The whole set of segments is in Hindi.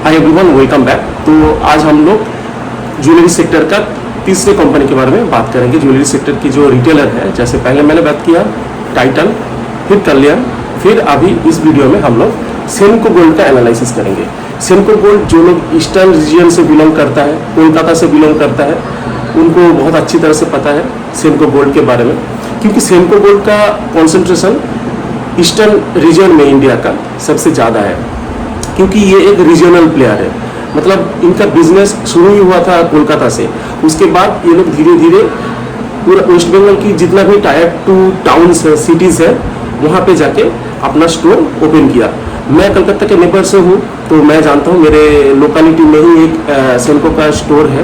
Hi everyone, welcome back. तो आज हम लोग ज्वेलरी सेक्टर का तीसरे कंपनी के बारे में बात करेंगे। ज्वेलरी सेक्टर की जो रिटेलर है, जैसे पहले मैंने बात किया टाइटन, फिर कल्याण, फिर अभी इस वीडियो में हम लोग सेनको गोल्ड का एनालिसिस करेंगे। सेनको गोल्ड जो लोग ईस्टर्न रीजन से बिलोंग करता है, कोलकाता से बिलोंग करता है, उनको बहुत अच्छी तरह से पता है सेनको गोल्ड के बारे में, क्योंकि सेनको गोल्ड का कॉन्सेंट्रेशन ईस्टर्न रीजन में इंडिया का सबसे ज़्यादा है, क्योंकि ये एक रीजनल प्लेयर है। मतलब इनका बिजनेस शुरू ही हुआ था कोलकाता से, उसके बाद ये लोग धीरे धीरे पूरा वेस्ट बंगाल की जितना भी टायर 2 टाउन्स है, सिटीज़ है, वहाँ पे जाके अपना स्टोर ओपन किया। मैं कलकत्ता के नेबर से हूँ, तो मैं जानता हूँ मेरे लोकेलिटी में ही एक सेनको का स्टोर है।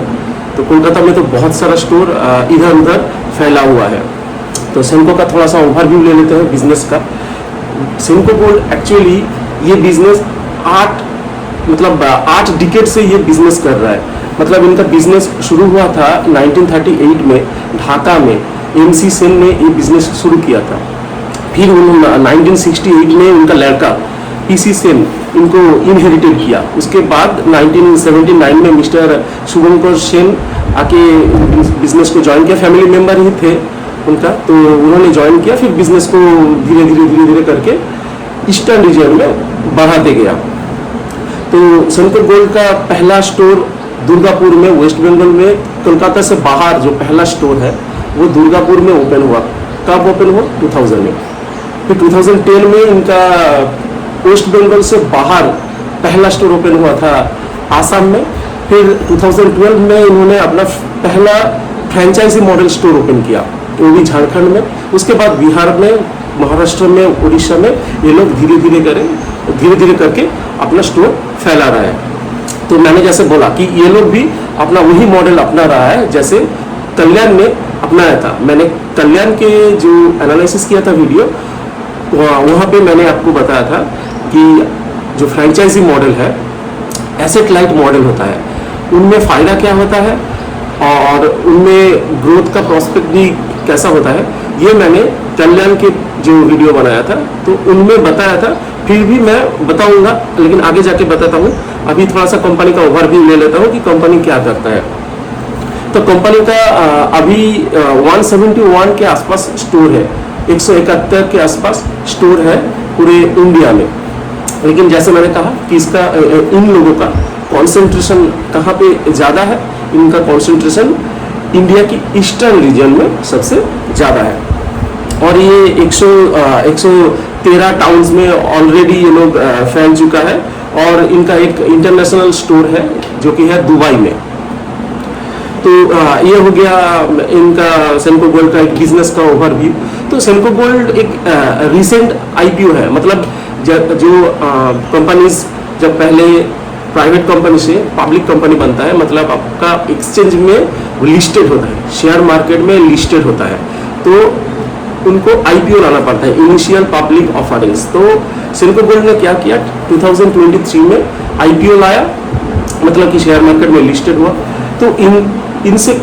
तो कोलकाता में तो बहुत सारा स्टोर इधर उधर फैला हुआ है। तो सेनको का थोड़ा सा ओवरव्यू ले लेते हैं बिजनेस का। सेनको गोल्ड एक्चुअली ये बिजनेस 8 डिकेड से ये बिजनेस कर रहा है। मतलब इनका बिजनेस शुरू हुआ था 1938 में ढाका में। एमसी सेन ने ये बिजनेस शुरू किया था। फिर उन्होंने 1968 में उनका लड़का पीसी सेन इनको इनहेरिटेड किया। उसके बाद 1979 में मिस्टर शुभंकर सेन आके बिजनेस को ज्वाइन किया। फैमिली मेम्बर ही थे उनका, तो उन्होंने ज्वाइन किया। फिर बिजनेस को धीरे धीरे करके ईस्टर्न रीजन में बढ़ाते गया। तो सेनको गोल्ड का पहला स्टोर दुर्गापुर में, वेस्ट बंगाल में, कोलकाता से बाहर जो पहला स्टोर है वो दुर्गापुर में ओपन हुआ। कब ओपन हुआ? 2000 में। फिर 2010 में इनका वेस्ट बंगाल से बाहर पहला स्टोर ओपन हुआ था आसाम में। फिर 2012 में इन्होंने अपना पहला फ्रेंचाइजी मॉडल स्टोर ओपन किया, वो भी झारखंड में। उसके बाद बिहार में, महाराष्ट्र में, उड़ीसा में ये लोग धीरे धीरे करके अपना स्टोर फैला रहा है। तो मैंने जैसे बोला कि ये लोग भी अपना वही मॉडल अपना रहा है जैसे कल्याण ने अपनाया था। मैंने कल्याण के जो एनालिसिस किया था वीडियो, वहाँ पे मैंने आपको बताया था कि जो फ्रेंचाइजी मॉडल है, एसेट लाइट मॉडल होता है, उनमें फ़ायदा क्या होता है और उनमें ग्रोथ का प्रोस्पेक्ट भी कैसा होता है, ये मैंने कल्याण के जो वीडियो बनाया था तो उनमें बताया था। फिर भी मैं बताऊंगा, लेकिन आगे जाके बताता हूँ। अभी थोड़ा सा कंपनी का ओवरव्यू ले लेता हूँ कि कंपनी क्या करता है। तो कंपनी का अभी 171 के आसपास स्टोर है, 171 के आसपास स्टोर है पूरे इंडिया में। लेकिन जैसे मैंने कहा कि इसका इन लोगों का कॉन्सेंट्रेशन कहाँ पे ज़्यादा है? इनका कॉन्सेंट्रेशन इंडिया की ईस्टर्न रीजन में सबसे ज़्यादा है। और ये 113 टाउन्स में ऑलरेडी ये लोग फैल चुका है। और इनका एक इंटरनेशनल स्टोर है जो कि है दुबई में। तो ये हो गया इनका सेनको गोल्ड का एक बिजनेस का ओवरव्यू। तो सेनको गोल्ड एक रिसेंट आईपीओ है। मतलब जो कंपनीज जब पहले प्राइवेट कंपनी से पब्लिक कंपनी बनता है, मतलब आपका एक्सचेंज में लिस्टेड होता है, शेयर मार्केट में लिस्टेड होता है, तो उनको आईपीओ लाना पड़ता है, इनिशियल पब्लिक ऑफरिंग्स। तो सेनको गोल्ड ने क्या किया? 2023 में आईपीओ लाया, मतलब कि शेयर मार्केट में लिस्टेड हुआ। तो इससे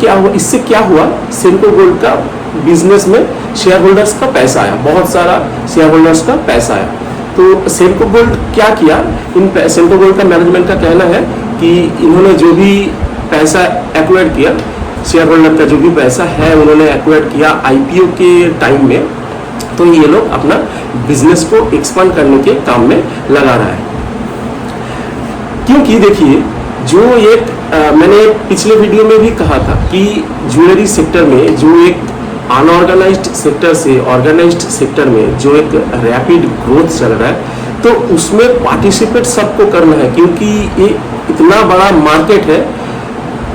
क्या हुआ? सेनको गोल्ड का बिजनेस में शेयर होल्डर्स का पैसा आया, बहुत सारा शेयर होल्डर्स का पैसा आया। तो सेनको गोल्ड क्या किया? सेनको गोल्ड का मैनेजमेंट का कहना है कि इन्होंने जो भी पैसा एक्वायर किया, शेयर होल्डर का जो भी पैसा है उन्होंने एक्वायर किया आईपीओ के टाइम में, तो ये लोग अपना बिजनेस को एक्सपांड करने के काम में लगा रहा है। क्योंकि देखिए, जो एक मैंने पिछले वीडियो में भी कहा था कि ज्वेलरी सेक्टर में जो एक अनऑर्गेनाइज्ड सेक्टर से ऑर्गेनाइज्ड सेक्टर में जो एक रैपिड ग्रोथ चल रहा है, तो उसमें पार्टिसिपेट सबको करना है, क्योंकि ये इतना बड़ा मार्केट है।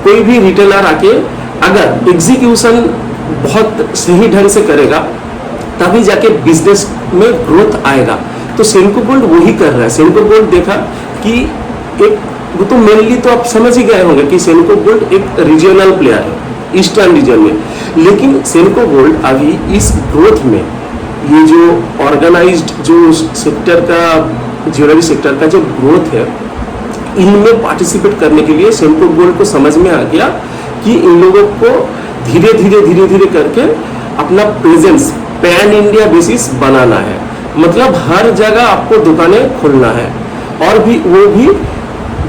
कोई भी रिटेलर आके अगर एग्जीक्यूशन बहुत सही ढंग से करेगा तभी जाके बिजनेस में ग्रोथ आएगा। तो सेनको गोल्ड वही कर रहा है। सेनको गोल्ड देखा कि एक वो तो मेनली तो आप समझ ही गए होंगे कि सेनको गोल्ड एक रीजनल प्लेयर है ईस्टर्न रीजन में। लेकिन सेनको गोल्ड अभी इस ग्रोथ में, ये जो ऑर्गेनाइज्ड जो सेक्टर का, ज्वेलरी सेक्टर का जो ग्रोथ है, इनमें पार्टिसिपेट करने के लिए सेनको गोल्ड को समझ में आ गया कि इन लोगों को धीरे धीरे करके अपना प्रेजेंस पैन इंडिया बेसिस बनाना है। मतलब हर जगह आपको दुकानें खोलना है, और भी वो भी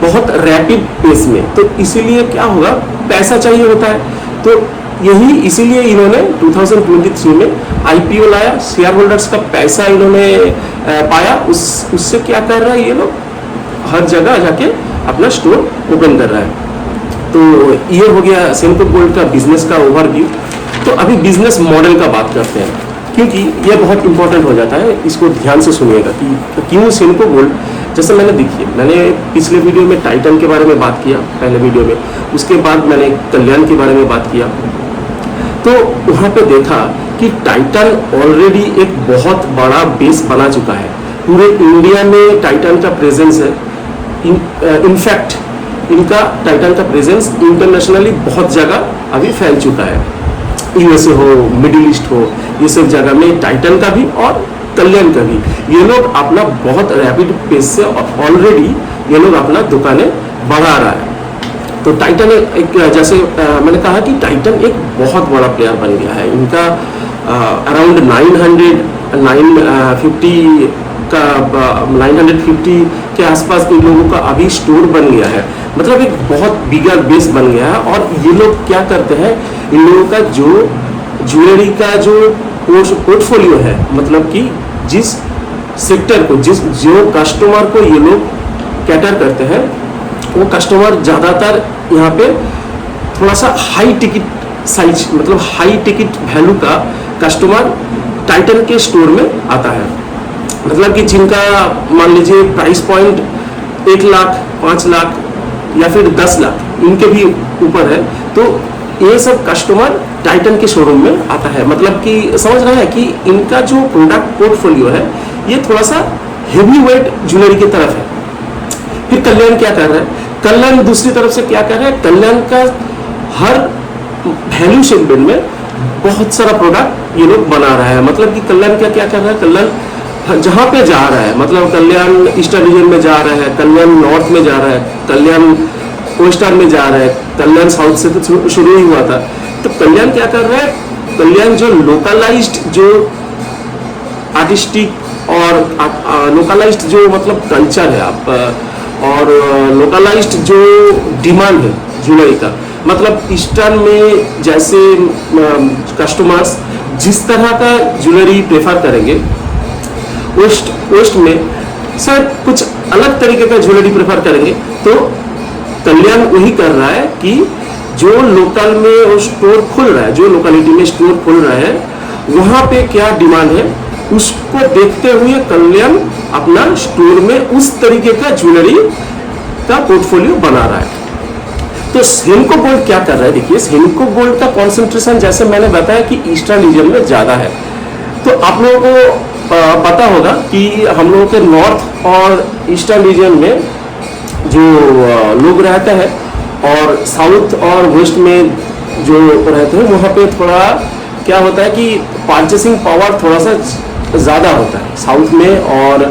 बहुत रैपिड पेस में, तो इसीलिए क्या होगा, पैसा चाहिए होता है। तो यही इसीलिए इन्होंने 2023 में आईपीओ लाया, शेयर होल्डर्स का पैसा इन्होंने पाया, उससे क्या कर रहा है, ये लोग हर जगह जाके अपना स्टोर ओपन कर रहा है। तो ये हो गया सेनको गोल्ड का बिजनेस का ओवरव्यू। तो अभी बिजनेस मॉडल का बात करते हैं, क्योंकि ये बहुत इंपॉर्टेंट हो जाता है, इसको ध्यान से सुनिएगा कि क्यों सेनको गोल्ड। जैसे मैंने पिछले वीडियो में टाइटन के बारे में बात किया, पहले वीडियो में, उसके बाद मैंने कल्याण के बारे में बात किया। तो वहाँ पे देखा कि टाइटन ऑलरेडी एक बहुत बड़ा बेस बना चुका है, पूरे इंडिया में टाइटन का प्रेजेंस है। इनफैक्ट इनका टाइटन का प्रेजेंस इंटरनेशनली बहुत जगह अभी फैल चुका है, यूएसए हो, मिडिल ईस्ट हो, ये सब जगह में टाइटन का भी और कल्याण का भी ये लोग अपना बहुत रैपिड पेस से ऑलरेडी ये लोग अपना दुकानें बढ़ा रहा है। तो टाइटन एक जैसे मैंने कहा कि टाइटन एक बहुत बड़ा प्लेयर बन गया है। इनका अराउंड 950 के आसपास इन लोगों का अभी स्टोर बन गया है, मतलब एक बहुत बिगर बेस बन गया है। और ये लोग क्या करते हैं, इन लोगों का जो ज्वेलरी का जो पोर्टफोलियो है, मतलब कि जिस सेक्टर को जो कस्टमर को ये लोग कैटर करते हैं, वो कस्टमर ज़्यादातर यहाँ पे थोड़ा सा हाई टिकट साइज, मतलब हाई टिकट वैल्यू का कस्टमर टाइटन के स्टोर में आता है। मतलब कि जिनका मान लीजिए प्राइस पॉइंट 1 लाख, 5 लाख या फिर 10 लाख इनके भी ऊपर है, तो ये सब कस्टमर टाइटन के शोरूम में आता है। मतलब कि समझ रहे हैं कि इनका जो प्रोडक्ट पोर्टफोलियो है ये थोड़ा सा हेवी वेट ज्वेलरी की तरफ है। फिर कल्याण क्या कर रहा है, कल्याण दूसरी तरफ से क्या कर रहा है, कल्याण का हर वैल्यू सेगमेंट में बहुत सारा प्रोडक्ट ये लोग बना रहा है। मतलब कि कल्याण क्या कर रहा है, कल्याण जहाँ पे जा रहा है, मतलब कल्याण ईस्टर्न रीजन में जा रहा है, कल्याण नॉर्थ में जा रहा है, कल्याण वेस्टर्न में जा रहा है, कल्याण साउथ से तो शुरू ही हुआ था। तो कल्याण क्या कर रहा है, कल्याण जो लोकलाइज्ड जो आर्टिस्टिक और लोकलाइज्ड जो मतलब कल्चर है आप और लोकलाइज्ड जो डिमांड है ज्वेलरी का, मतलब ईस्टर्न में जैसे कस्टमर्स जिस तरह का ज्वेलरी प्रेफर करेंगे, वेस्ट में शायद कुछ अलग तरीके का ज्वेलरी प्रेफर करेंगे। तो कल्याण वही कर रहा है कि जो लोकल में वो स्टोर खुल रहा है, जो लोकेलिटी में स्टोर खुल रहा है, वहाँ पे क्या डिमांड है उसको देखते हुए कल्याण अपना स्टोर में उस तरीके का ज्वेलरी का पोर्टफोलियो बना रहा है। तो सेनको गोल्ड क्या कर रहा है, देखिए सेनको गोल्ड का कॉन्सेंट्रेशन जैसे मैंने बताया कि ईस्टर्न रीजन में ज़्यादा है। तो आप लोगों को पता होगा कि हम लोगों के नॉर्थ और ईस्टर्न रीजन में जो लोग रहते हैं और साउथ और वेस्ट में जो रहते हैं, वहाँ पे थोड़ा क्या होता है कि परचेसिंग पावर थोड़ा सा ज़्यादा होता है। साउथ में और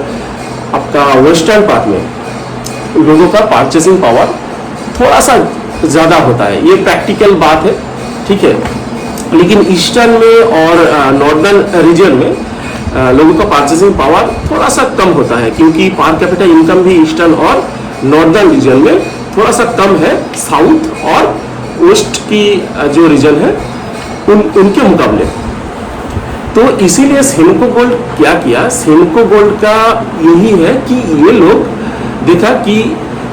आपका वेस्टर्न पार्ट में लोगों का परचेसिंग पावर थोड़ा सा ज़्यादा होता है, ये प्रैक्टिकल बात है, ठीक है। लेकिन ईस्टर्न में और नॉर्दर्न रीजन में लोगों का परचेसिंग पावर थोड़ा सा कम होता है, क्योंकि पर कैपिटा इनकम भी ईस्टर्न और नॉर्दर्न रीजन में थोड़ा सा कम है साउथ और वेस्ट की जो रीजन है उनके मुकाबले। तो इसीलिए सेनको गोल्ड क्या किया, सेनको गोल्ड का यही है कि ये लोग देखा कि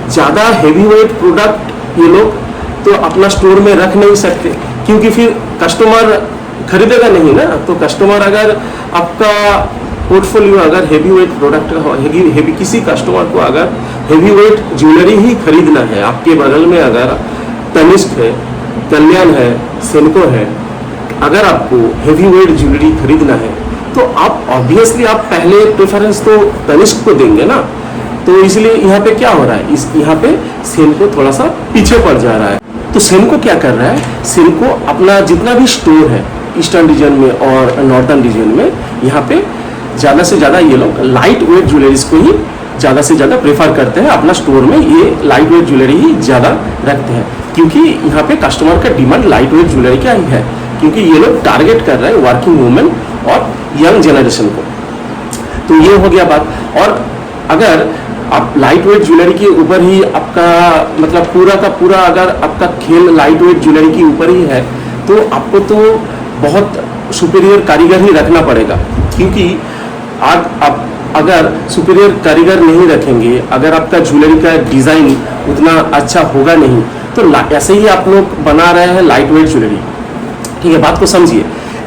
ज़्यादा हेवी वेट प्रोडक्ट ये लोग तो अपना स्टोर में रख नहीं सकते, क्योंकि फिर कस्टमर खरीदेगा नहीं ना। तो कस्टमर अगर आपका पोर्टफोलियो अगर हेवी वेट प्रोडक्ट का हेवी किसी कस्टमर को अगर हेवी वेट ज्वेलरी ही खरीदना है, आपके बगल में अगर तनिष्क है, कल्याण है, सेनको है, अगर आपको हेवी वेट ज्वेलरी खरीदना है तो आप ऑब्वियसली आप पहले प्रेफरेंस तो तनिष्क को देंगे ना। तो इसलिए यहाँ पे क्या हो रहा है, यहाँ पे सेनको थोड़ा सा पीछे पड़ जा रहा है। तो सेनको क्या कर रहा है, सेनको अपना जितना भी स्टोर है ईस्टर्न रीजन में और नॉर्थर्न रीजन में, यहाँ पे ज़्यादा से ज़्यादा ये लोग लाइट वेट ज्वेलरीज को ही ज़्यादा से ज़्यादा प्रेफर करते हैं। अपना स्टोर में ये लाइट वेट ज्वेलरी ही ज़्यादा रखते हैं, क्योंकि यहाँ पे कस्टमर का डिमांड लाइट वेट ज्वेलरी का ही है, क्योंकि ये लोग टारगेट कर रहे हैं वर्किंग वुमेन और यंग जनरेशन को। तो ये हो गया बात। और अगर आप लाइट वेट ज्वेलरी के ऊपर ही आपका मतलब पूरा का पूरा अगर आपका खेल लाइट वेट ज्वेलरी के ऊपर ही है तो आपको तो बहुत सुपीरियर कारीगर ही रखना पड़ेगा, क्योंकि आज आप अगर सुपीरियर कारीगर नहीं रखेंगे, अगर आपका ज्वेलरी का डिज़ाइन उतना अच्छा होगा नहीं, तो ऐसे ही आप लोग बना रहे हैं लाइट वेट ज्वेलरी। ठीक है, बात को समझिए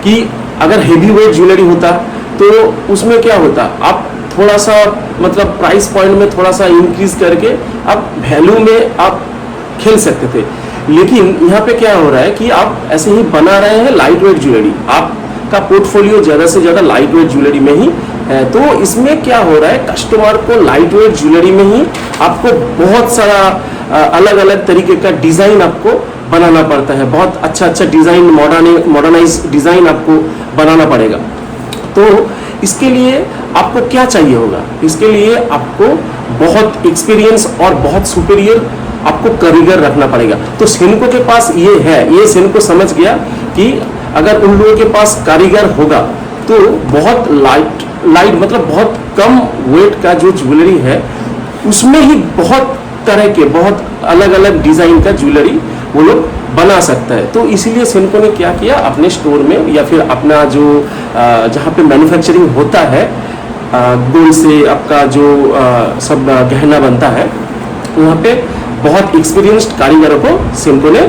कि अगर हेवी वेट ज्वेलरी होता तो उसमें क्या होता, आप थोड़ा सा मतलब प्राइस पॉइंट में थोड़ा सा इंक्रीज करके आप वैल्यू में आप खेल सकते थे। लेकिन यहाँ पे क्या हो रहा है कि आप ऐसे ही बना रहे हैं लाइट वेट ज्वेलरी, आपका पोर्टफोलियो ज़्यादा से ज़्यादा लाइट वेट ज्वेलरी में ही है। तो इसमें क्या हो रहा है, कस्टमर को लाइट वेट ज्वेलरी में ही आपको बहुत सारा अलग अलग तरीके का डिज़ाइन आपको बनाना पड़ता है, बहुत अच्छा अच्छा डिज़ाइन, मॉडर्नाइज डिज़ाइन आपको बनाना पड़ेगा। तो इसके लिए आपको क्या चाहिए होगा, इसके लिए आपको बहुत एक्सपीरियंस और बहुत सुपीरियर आपको कारीगर रखना पड़ेगा। तो सेनको के पास ये है, ये सेनको समझ गया कि अगर उन लोगों के पास कारीगर होगा तो बहुत लाइट मतलब बहुत कम वेट का जो ज्वेलरी है उसमें ही बहुत तरह के बहुत अलग अलग डिज़ाइन का ज्वेलरी वो लोग बना सकता है। तो इसीलिए सेनको ने क्या किया, अपने स्टोर में या फिर अपना जो जहाँ पे मैन्युफैक्चरिंग होता है गोल्ड से आपका जो सब गहना बनता है, वहाँ पे बहुत एक्सपीरियंस्ड कारीगरों को सेनको ने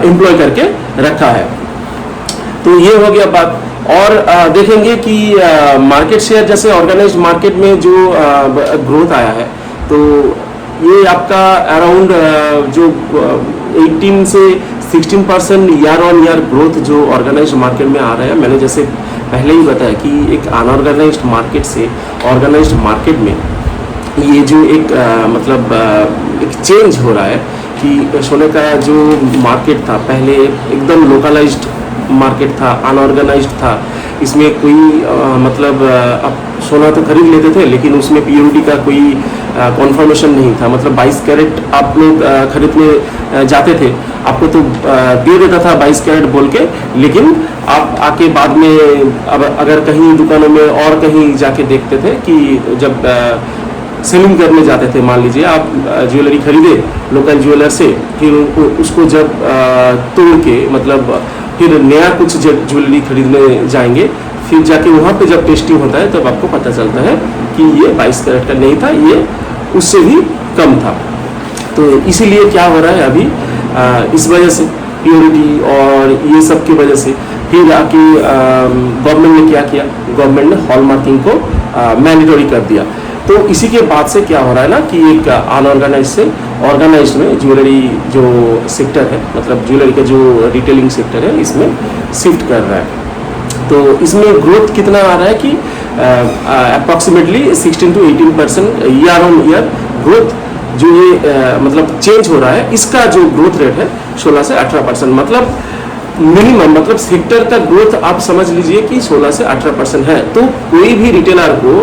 एम्प्लॉय करके रखा है। तो ये हो गया बात। और देखेंगे कि मार्केट शेयर जैसे ऑर्गेनाइज्ड मार्केट में जो ग्रोथ आया है, तो ये आपका अराउंड जो 18 से 16% ईयर ऑन ईयर ग्रोथ जो ऑर्गेनाइज्ड मार्केट में आ रहा है। मैंने जैसे पहले ही बताया कि एक अनऑर्गेनाइज्ड मार्केट से ऑर्गेनाइज्ड मार्केट में ये जो एक मतलब एक चेंज हो रहा है कि सोने का जो मार्केट था पहले एकदम लोकलाइज्ड मार्केट था, अनऑर्गेनाइज्ड था, इसमें कोई मतलब आप सोना तो खरीद लेते थे लेकिन उसमें प्योरिटी का कोई कॉन्फर्मेशन नहीं था। मतलब 22 कैरेट आप लोग खरीदने जाते थे, आपको तो दे देता था 22 कैरेट बोल के, लेकिन आप आके बाद में अब अगर कहीं दुकानों में और कहीं जाके देखते थे कि जब सेलिंग करने जाते थे, मान लीजिए आप ज्वेलरी खरीदे लोकल ज्वेलर से, फिर उसको जब तोड़ के मतलब फिर नया कुछ ज्वेलरी खरीदने जाएंगे, फिर जाके वहाँ पे जब टेस्टिंग होता है तब आपको पता चलता है कि ये 22 कैरेट का नहीं था, ये उससे भी कम था। तो इसीलिए क्या हो रहा है अभी इस वजह से प्योरिटी और ये सब की वजह से फिर आके गवर्नमेंट ने क्या किया, गवर्नमेंट ने हॉलमार्किंग को मैंडेटरी कर दिया। तो इसी के बाद से क्या हो रहा है ना कि एक अनऑर्गेनाइज से ऑर्गेनाइज में ज्वेलरी जो सेक्टर है, मतलब ज्वेलरी का जो रिटेलिंग सेक्टर है, इसमें शिफ्ट कर रहा है। तो इसमें ग्रोथ कितना आ रहा है कि approximately 16 to 18% year on year growth जो ये मतलब चेंज हो रहा है, इसका जो ग्रोथ रेट है 16 से 18%, मतलब मिनिमम मतलब सेक्टर का ग्रोथ आप समझ लीजिए कि 16 से 18% है। तो कोई भी रिटेलर को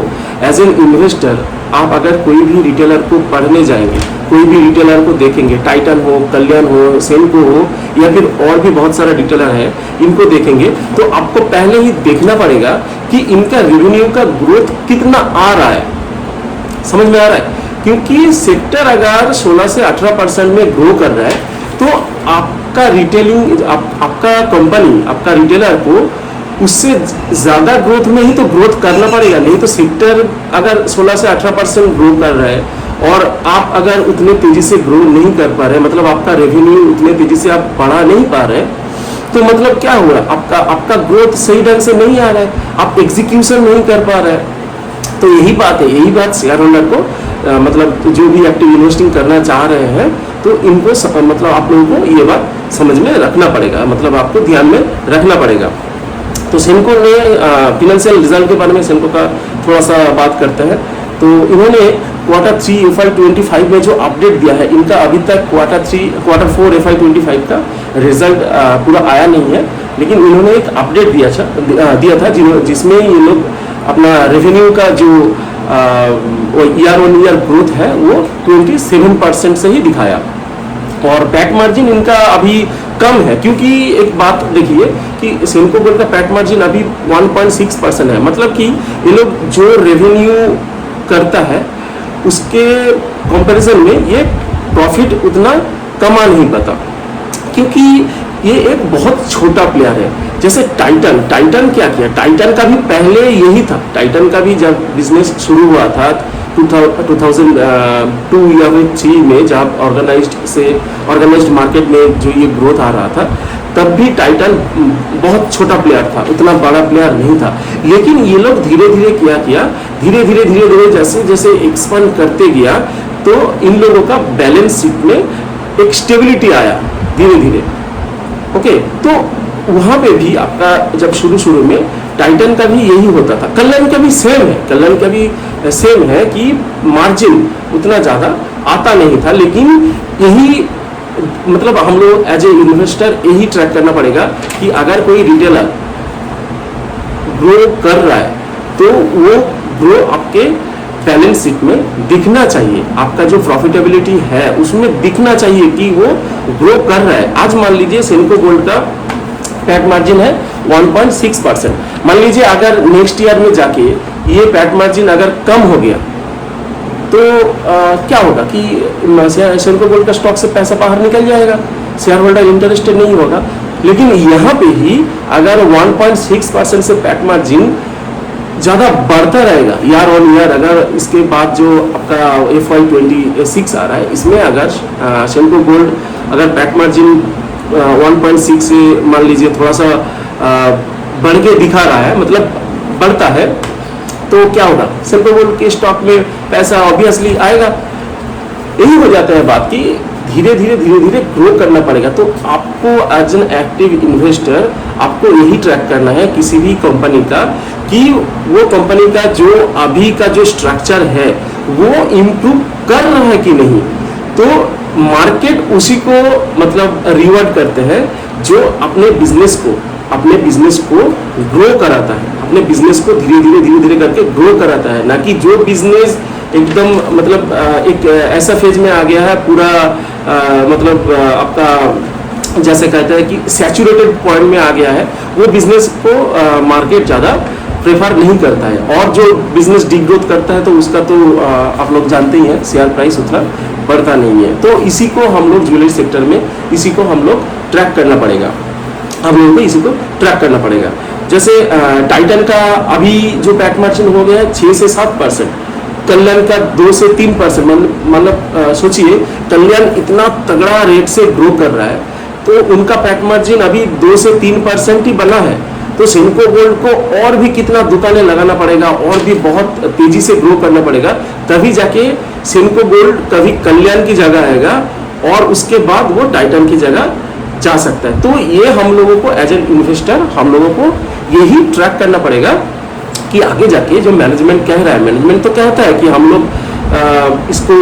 एज एन इन्वेस्टर, आप अगर कोई भी रिटेलर को पढ़ने जाएंगे, कोई भी रिटेलर को देखेंगे, टाइटन हो, कल्याण हो, सेनको हो या फिर और भी बहुत सारा रिटेलर है, इनको देखेंगे तो आपको पहले ही देखना पड़ेगा कि इनका रेवेन्यू का ग्रोथ कितना आ रहा है। समझ में आ रहा है? क्योंकि सेक्टर अगर 16 से 18% में ग्रो कर रहा है तो आपका रिटेलिंग आपका कंपनी, आपका रिटेलर को उससे ज़्यादा ग्रोथ में ही तो ग्रोथ करना पड़ेगा। नहीं तो सेक्टर अगर 16 से 18% ग्रो कर रहा है और आप अगर उतने तेज़ी से ग्रो नहीं कर पा रहे, मतलब आपका रेवेन्यू उतने तेज़ी से आप बढ़ा नहीं पा रहे, तो मतलब क्या हुआ, आपका ग्रोथ सही ढंग से नहीं आ रहा है, आप एग्जीक्यूशन नहीं कर पा रहे हैं। तो यही बात है, यही बात शेयर होल्डर को मतलब जो भी एक्टिव इन्वेस्टिंग करना चाह रहे हैं तो इनको मतलब आप लोगों को ये बात समझ में रखना पड़ेगा, मतलब आपको ध्यान में रखना पड़ेगा। तो सेनको ने फिनेंशियल रिजल्ट के बारे में सेनको का थोड़ा सा बात करते हैं। तो इन्होंने Q3 FY25 में जो अपडेट दिया है, इनका अभी तक Q4 FY25 का रिजल्ट पूरा आया नहीं है, लेकिन इन्होंने एक अपडेट दिया था जिसमें ये लोग अपना रेवेन्यू का जो ईयर ऑन ईयर ग्रोथ है वो 27% से ही दिखाया, और पैट मार्जिन इनका अभी कम है। क्योंकि एक बात देखिए कि सेनको गोल्ड का पैट मार्जिन अभी 1.6% है, मतलब कि ये लोग जो रेवेन्यू करता है उसके कंपैरिजन में ये प्रॉफिट उतना कमा नहीं पाता, क्योंकि ये एक बहुत छोटा प्लेयर है। जैसे टाइटन क्या किया, टाइटन का भी पहले यही था। टाइटन का भी जब बिजनेस शुरू हुआ था 2002 या 3 में, जब ऑर्गेनाइज्ड मार्केट में जो ये ग्रोथ आ रहा था, तब भी टाइटन बहुत छोटा प्लेयर था, उतना बड़ा प्लेयर नहीं था। लेकिन ये लोग धीरे धीरे जैसे जैसे एक्सपांड करते गया, तो इन लोगों का बैलेंस शीट में एक स्टेबिलिटी आया धीरे धीरे। ओके, तो वहां पे भी आपका जब शुरू में टाइटन का भी यही होता था, कल्याण का भी सेम है कि मार्जिन उतना ज़्यादा आता नहीं था। लेकिन यही मतलब हम लोग एज ए इन्वेस्टर यही ट्रैक करना पड़ेगा कि अगर कोई रिटेलर ग्रो कर रहा है तो वो ग्रो आपके बैलेंस शीट में दिखना चाहिए, आपका जो प्रॉफिटेबिलिटी है उसमें दिखना चाहिए कि वो ग्रो कर रहा है। आज मान लीजिए सेनको गोल्ड का पैट मार्जिन है 1.6%। मान लीजिए अगर नेक्स्ट ईयर में जाके ये पैट मार्जिन अगर कम हो गया तो क्या होगा कि सेनको गोल्ड का स्टॉक से पैसा बाहर निकल जाएगा, शेयर होल्डर इंटरेस्टेड नहीं होगा। लेकिन यहाँ पे ही अगर 1.6% से पैट मार्जिन ज़्यादा बढ़ता रहेगा ईयर ऑन ईयर, अगर इसके बाद जो आपका FY26 आ रहा है, इसमें अगर सेनको गोल्ड अगर पैट मार्जिन 1.6 से मान लीजिए थोड़ा सा बढ़ के दिखा रहा है, मतलब बढ़ता है, तो क्या होगा, सेनको गोल्ड के स्टॉक में पैसा ऑब्वियसली आएगा। यही हो जाता है बात कि धीरे धीरे ग्रो करना पड़ेगा। तो आपको एज एन एक्टिव इन्वेस्टर आपको यही ट्रैक करना है किसी भी कंपनी का, कि वो कंपनी का जो अभी का जो स्ट्रक्चर है वो इम्प्रूव कर रहा है कि नहीं। तो मार्केट उसी को मतलब रिवॉर्ड करते हैं जो अपने बिजनेस को ग्रो कराता है, अपने बिजनेस को धीरे धीरे करके ग्रो कराता है, ना कि जो बिजनेस एकदम मतलब एक ऐसा फेज में आ गया है पूरा मतलब आपका जैसे कहते हैं कि सैचुरेटेड पॉइंट में आ गया है, वो बिजनेस को मार्केट ज़्यादा प्रेफर नहीं करता है। और जो बिजनेस डिग्रोथ करता है तो उसका तो आप लोग जानते ही हैं, शेयर प्राइस उतना बढ़ता नहीं है। तो इसी को हम लोग ज्वेलरी सेक्टर में इसी को हम लोग ट्रैक करना पड़ेगा, हम लोगों को इसी को ट्रैक करना पड़ेगा। जैसे टाइटन का अभी जो पैट मार्जिन हो गया है 6 से 7%, कल्याण का 2 से 3%। मतलब सोचिए कल्याण इतना तगड़ा रेट से ग्रो कर रहा है तो उनका पैट मार्जिन अभी 2 से 3% ही बना है। तो सेनको गोल्ड को और भी कितना दुकानें लगाना पड़ेगा, और भी बहुत तेजी से ग्रो करना पड़ेगा, तभी जाके सेनको गोल्ड कभी कल्याण की जगह आएगा और उसके बाद वो टाइटन की जगह जा सकता है। तो ये हम लोगों को एज एन इन्वेस्टर हम लोगों को यही ट्रैक करना पड़ेगा कि आगे जाके जो मैनेजमेंट कह रहा है, मैनेजमेंट तो कहता है कि हम लोग इसको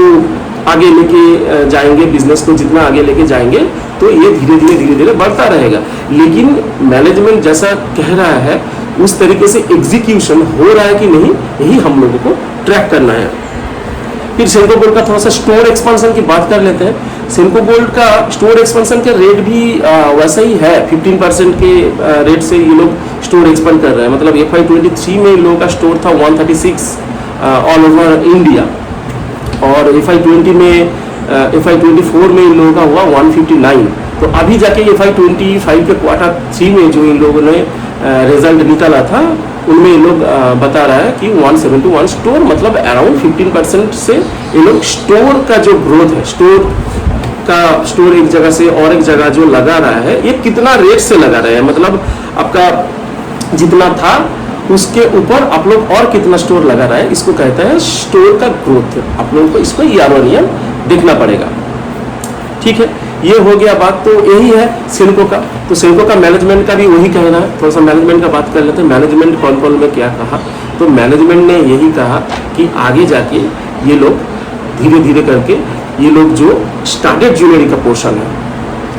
आगे लेके जाएंगे, बिजनेस को जितना आगे लेके जाएंगे तो ये धीरे धीरे बढ़ता रहेगा। लेकिन मैनेजमेंट जैसा कह रहा है उस तरीके से एग्जीक्यूशन हो रहा है कि नहीं, यही हम लोगों को ट्रैक करना है। फिर सेनको गोल्ड का थोड़ा सा स्टोर एक्सपेंशन की बात कर लेते हैं। सेनको गोल्ड का स्टोर एक्सपेंशन का रेट भी वैसा ही है, 15% के रेट से ये लोग स्टोर एक्सपेंड कर रहे हैं। मतलब FY23 में इन लोगों का स्टोर था 136 ऑल ओवर इंडिया, और FY24 में इन लोगों का हुआ 159। तो अभी जाके FY25 के Q3 में जो इन लोगों ने रिजल्ट निकाला था उनमें ये लोग बता रहा है कि 171 स्टोर, मतलब अराउंड 15% से ये लोग स्टोर का जो ग्रोथ है, स्टोर एक जगह से और एक जगह जो लगा रहा है, ये कितना रेट से लगा रहे हैं, मतलब आपका जितना था उसके ऊपर आप लोग और कितना स्टोर लगा रहा है, इसको कहता है स्टोर का ग्रोथ। आप लोगों को इसको ईयर ऑन ईयर देखना पड़ेगा। ठीक है, ये हो गया बात। तो यही है सेनको का। तो सेनको का मैनेजमेंट का भी वही कहना है। थोड़ा सा मैनेजमेंट का बात कर लेते हैं। मैनेजमेंट कॉल में क्या कहा, तो मैनेजमेंट ने यही कहा कि आगे जाके ये लोग धीरे धीरे करके ये लोग जो स्टार्टेड ज्वेलरी का पोर्शन है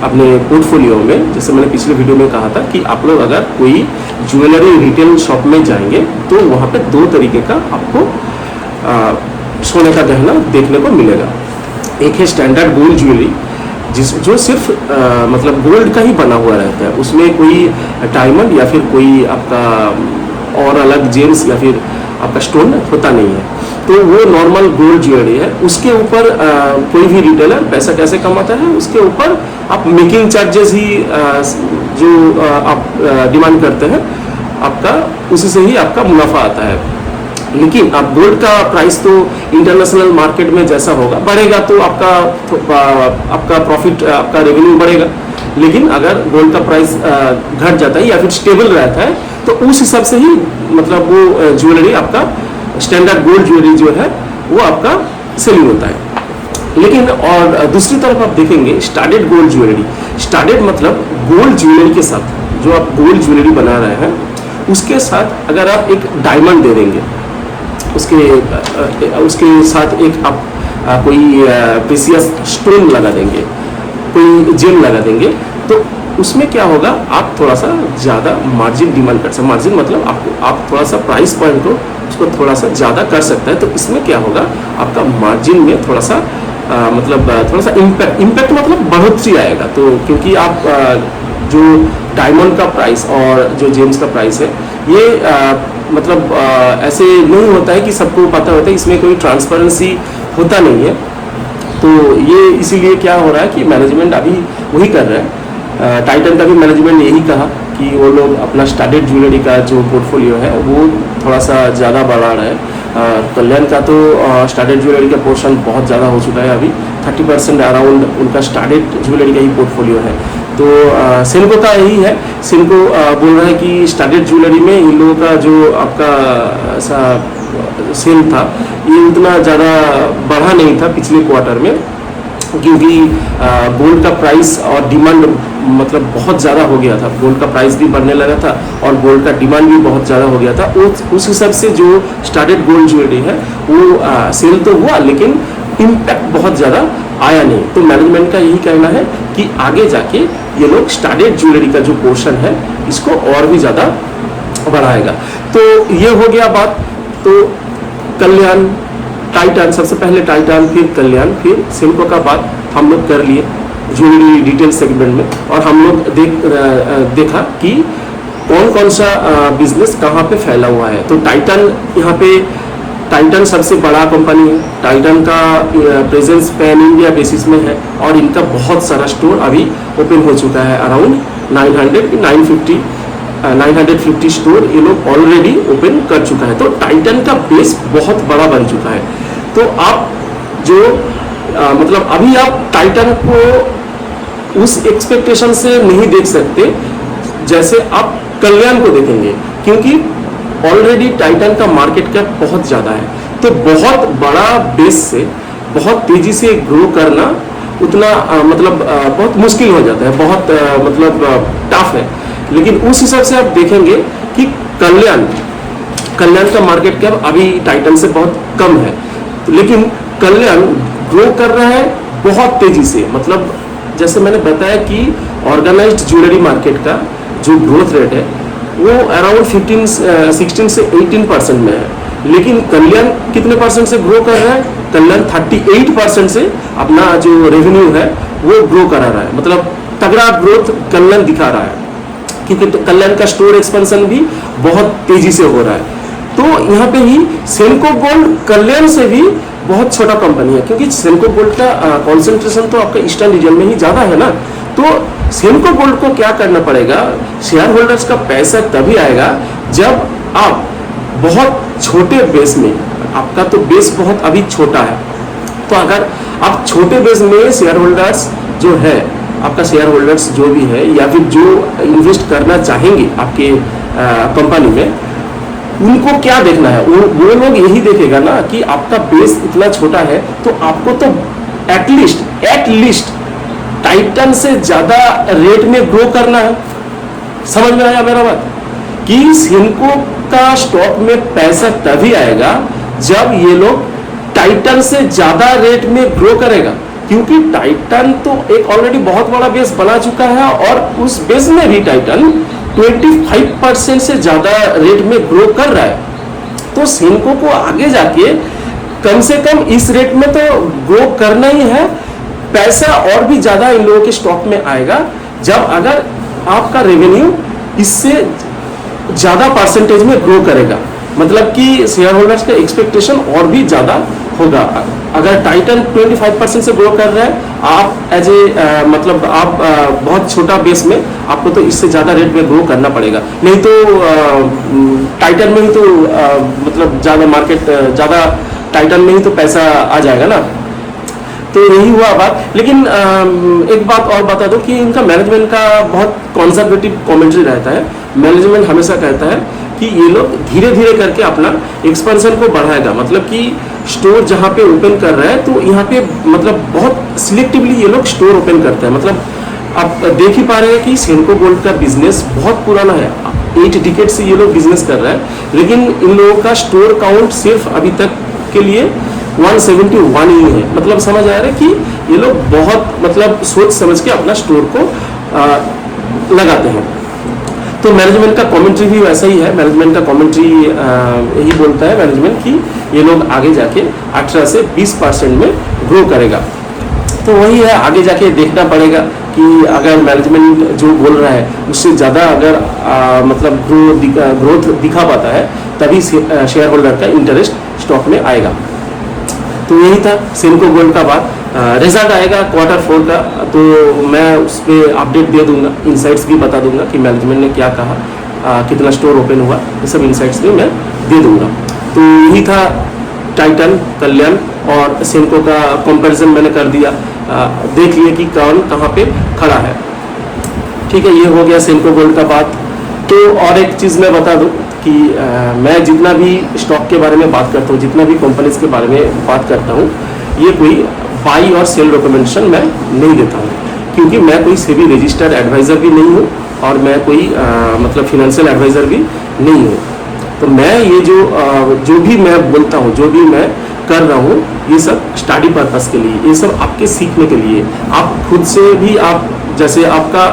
अपने पोर्टफोलियो में, जैसे मैंने पिछले वीडियो में कहा था कि आप लोग अगर कोई ज्वेलरी रिटेल शॉप में जाएंगे तो वहाँ पे 2 तरीके का आपको सोने का गहना देखने को मिलेगा। एक है स्टैंडर्ड गोल्ड ज्वेलरी जो सिर्फ मतलब गोल्ड का ही बना हुआ रहता है, उसमें कोई डायमंड या फिर कोई आपका और अलग जेम्स या फिर आपका स्टोन होता नहीं है। तो वो नॉर्मल गोल्ड ज्वेलरी है, उसके ऊपर कोई भी रिटेलर पैसा कैसे कमाता है, उसके ऊपर आप मेकिंग चार्जेस ही जो आप डिमांड करते हैं आपका, उसी से ही आपका मुनाफा आता है। लेकिन अब गोल्ड का प्राइस तो इंटरनेशनल मार्केट में जैसा होगा बढ़ेगा तो आपका प्रॉफिट, आपका रेवेन्यू बढ़ेगा। लेकिन अगर गोल्ड का प्राइस घट जाता है या फिर स्टेबल रहता है तो उस हिसाब से ही मतलब वो ज्वेलरी आपका स्टैंडर्ड गोल्ड ज्वेलरी जो है वो आपका सेलिंग होता है। लेकिन और दूसरी तरफ आप देखेंगे स्टार्टेड गोल्ड ज्वेलरी। स्टार्टेड मतलब गोल्ड ज्वेलरी के साथ जो आप गोल्ड ज्वेलरी बना रहे हैं उसके साथ अगर आप एक डायमंड दे देंगे, उसके साथ एक आप कोई प्रेशियस स्टोन लगा देंगे, कोई जेम लगा देंगे, तो उसमें क्या होगा, आप थोड़ा सा ज़्यादा मार्जिन डिमांड कर सकते। मार्जिन मतलब आप थोड़ा सा प्राइस पॉइंट को उसको थोड़ा सा ज़्यादा कर सकता है। तो इसमें क्या होगा, आपका मार्जिन में थोड़ा सा मतलब थोड़ा सा इम्पैक्ट मतलब बढ़ोतरी आएगा। तो क्योंकि आप जो डायमंड का प्राइस और जो जेम्स का प्राइस है ये मतलब ऐसे नहीं होता है कि सबको पता होता है, इसमें कोई ट्रांसपेरेंसी होता नहीं है। तो ये इसीलिए क्या हो रहा है कि मैनेजमेंट अभी वही कर रहा है। टाइटन का भी मैनेजमेंट यही कहा कि वो लोग अपना स्टार्टेड ज्वेलरी का जो पोर्टफोलियो है वो थोड़ा सा ज़्यादा बढ़ा रहा है। कल्याण का तो स्टार्टेड ज्वेलरी का पोर्शन बहुत ज़्यादा हो चुका है, अभी 30% अराउंड उनका स्टार्टेड ज्वेलरी का ही पोर्टफोलियो है। तो सेनको का यही है, सेनको बोल रहा है कि स्टार्टेड ज्वेलरी में इन लोगों का जो आपका ऐसा सेल था ये उतना ज़्यादा बढ़ा नहीं था पिछले क्वार्टर में, क्योंकि गोल्ड का प्राइस और डिमांड मतलब बहुत ज़्यादा हो गया था। गोल्ड का प्राइस भी बढ़ने लगा था और गोल्ड का डिमांड भी बहुत ज़्यादा हो गया था। उस हिसाब से जो स्टार्टेड गोल्ड ज्वेलरी है वो सेल तो हुआ लेकिन इम्पैक्ट बहुत ज़्यादा आया नहीं। तो मैनेजमेंट का यही कहना है कि आगे जाके ये लोग स्टार्टेड ज्वेलरी का जो पोर्शन है इसको और भी ज़्यादा बढ़ाएगा। तो ये हो गया बात। तो कल्याण, टाइटन, सबसे पहले टाइटन, फिर कल्याण, फिर सेनको का बात हम लोग कर लिए ज्वेलरी डिटेल सेगमेंट में, और हम लोग देखा कि कौन कौन सा बिजनेस कहाँ पे फैला हुआ है। तो टाइटन, यहाँ पे टाइटन सबसे बड़ा कंपनी है। टाइटन का प्रेजेंस पैन इंडिया बेसिस में है और इनका बहुत सारा स्टोर अभी ओपन हो चुका है। अराउंड 950 स्टोर ये लोग ऑलरेडी ओपन कर चुका है। तो टाइटन का बेस बहुत बड़ा बन चुका है। तो आप जो मतलब अभी आप टाइटन को उस एक्सपेक्टेशन से नहीं देख सकते जैसे आप कल्याण को देखेंगे, क्योंकि ऑलरेडी टाइटन का मार्केट कैप बहुत ज़्यादा है। तो बहुत बड़ा बेस से बहुत तेज़ी से ग्रो करना उतना मतलब बहुत मुश्किल हो जाता है, बहुत मतलब टफ है। लेकिन उस हिसाब से आप देखेंगे कि कल्याण का मार्केट कैप अभी टाइटन से बहुत कम है, लेकिन कल्याण ग्रो कर रहा है बहुत तेज़ी से। मतलब जैसे मैंने बताया कि ऑर्गेनाइज्ड ज्वेलरी मार्केट का जो ग्रोथ रेट है वो अराउंड 16 से 18% में है, लेकिन कल्याण कितने परसेंट से ग्रो कर रहा है? कल्याण 38% से अपना जो रेवेन्यू है वो ग्रो करा रहा है। मतलब तगड़ा ग्रोथ कल्याण दिखा रहा है, क्योंकि कल्याण का स्टोर एक्सपेंशन भी बहुत तेजी से हो रहा है। तो यहाँ पे ही सेनको गोल्ड कल्याण से भी बहुत छोटा कंपनी है, क्योंकि सेनको गोल्ड का कॉन्सेंट्रेशन तो आपका ईस्टर्न रीजन में ही ज़्यादा है ना। तो सेनको गोल्ड को क्या करना पड़ेगा, शेयर होल्डर्स का पैसा तभी आएगा जब आप बहुत छोटे बेस में, आपका तो बेस बहुत अभी छोटा है, तो अगर आप छोटे बेस में शेयर होल्डर्स जो है, आपका शेयर होल्डर्स जो भी है या फिर जो इन्वेस्ट करना चाहेंगे आपके कंपनी में, उनको क्या देखना है? वो लोग यही देखेगा ना कि आपका बेस इतना छोटा है तो आपको तो एटलीस्ट टाइटन से ज़्यादा रेट में ग्रो करना है। समझ में आया मेरा बात? कि सेनको का स्टॉक में पैसा तभी आएगा जब ये लोग टाइटन से ज़्यादा रेट में ग्रो करेगा, क्योंकि टाइटन तो एक ऑलरेडी बहुत बड़ा बेस बना चुका है और उस बेस में भी टाइटन 25% से ज़्यादा रेट में ग्रो कर रहा है। तो सेनको को आगे जाके कम से कम इस रेट में तो ग्रो करना ही है। पैसा और भी ज़्यादा इन लोगों के स्टॉक में आएगा जब अगर आपका रेवेन्यू इससे ज़्यादा परसेंटेज में ग्रो करेगा। मतलब कि शेयर होल्डर्स का एक्सपेक्टेशन और भी ज़्यादा होगा। अगर टाइटन 25% से ग्रो कर रहा है, आप एज ए मतलब आप बहुत छोटा बेस में आपको तो इससे ज़्यादा रेट में ग्रो करना पड़ेगा, नहीं तो टाइटन में ही तो मतलब ज़्यादा मार्केट ज़्यादा टाइटन में ही तो पैसा आ जाएगा ना। तो यही हुआ बात। लेकिन एक बात और बता दो कि इनका मैनेजमेंट का बहुत कंजर्वेटिव कमेंट्री रहता है। मैनेजमेंट हमेशा कहता है कि ये लोग धीरे धीरे करके अपना एक्सपेंशन को बढ़ाएगा, मतलब कि स्टोर जहाँ पे ओपन कर रहा है तो यहाँ पे मतलब बहुत सिलेक्टिवली ये लोग स्टोर ओपन करते हैं। मतलब आप देख ही पा रहे हैं कि सेनको गोल्ड का बिजनेस बहुत पुराना है, 8 डिकेड से ये लोग बिजनेस कर रहा है, लेकिन इन लोगों का स्टोर काउंट सिर्फ अभी तक के लिए 171 ही है। मतलब समझ आ रहा है कि ये लोग बहुत मतलब सोच समझ के अपना स्टोर को लगाते हैं। तो मैनेजमेंट का कमेंट्री भी वैसा ही है। मैनेजमेंट का कमेंट्री यही बोलता है मैनेजमेंट कि ये लोग आगे जाके 18 से 20% में ग्रो करेगा। तो वही है, आगे जाके देखना पड़ेगा कि अगर मैनेजमेंट जो बोल रहा है उससे ज़्यादा अगर मतलब ग्रोथ दिखा पाता है तभी शेयर होल्डर का इंटरेस्ट स्टॉक में आएगा। तो यही था सेनको गोल्ड का बात। रिजल्ट आएगा Q4 का तो मैं उस पर अपडेट दे दूंगा, इनसाइट्स भी बता दूंगा कि मैनेजमेंट ने क्या कहा, कितना स्टोर ओपन हुआ, ये सब इनसाइट्स भी मैं दे दूंगा। तो यही था टाइटन, कल्याण और सेनको का कंपैरिजन मैंने कर दिया। देख लिए कि कौन कहाँ पे खड़ा है। ठीक है, ये हो गया सेनको गोल्ड का बात। तो और एक चीज़ मैं बता दूं कि मैं जितना भी स्टॉक के बारे में बात करता हूँ, जितना भी कंपनीज के बारे में बात करता हूँ, ये कोई बाई और सेल रिकमेंडेशन मैं नहीं देता हूँ, क्योंकि मैं कोई सेबी रजिस्टर्ड एडवाइज़र भी नहीं हूँ और मैं कोई मतलब फिनेंशियल एडवाइज़र भी नहीं हूँ। तो मैं ये जो भी मैं बोलता हूँ, जो भी मैं कर रहा हूँ, ये सब स्टडी पर्पस के लिए, ये सब आपके सीखने के लिए। आप खुद से भी आप जैसे आपका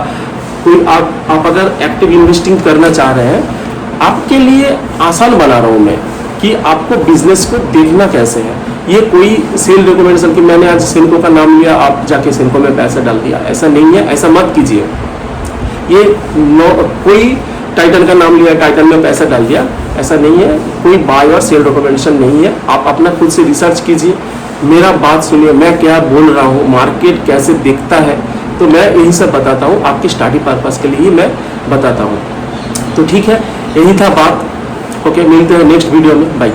कोई आप अगर एक्टिव इन्वेस्टिंग करना चाह रहे हैं, आपके लिए आसान बना रहा हूँ मैं कि आपको बिजनेस को देखना कैसे है। ये कोई सेल रिकमेंडेशन कि मैंने आज सेनको का नाम लिया, आप जाके सेनको में पैसा डाल दिया, ऐसा नहीं है, ऐसा मत कीजिए। ये कोई टाइटन का नाम लिया, टाइटन में पैसा डाल दिया, ऐसा नहीं है। कोई बाय और सेल रिकमेंडेशन नहीं है। आप अपना खुद से रिसर्च कीजिए, मेरा बात सुनिए, मैं क्या बोल रहा हूँ, मार्केट कैसे दिखता है, तो मैं यही सब बताता हूँ, आपके स्टडी पर्पस के लिए ही मैं बताता हूँ। तो ठीक है, यही था बात। ओके, मिलते हैं नेक्स्ट वीडियो में, बाय।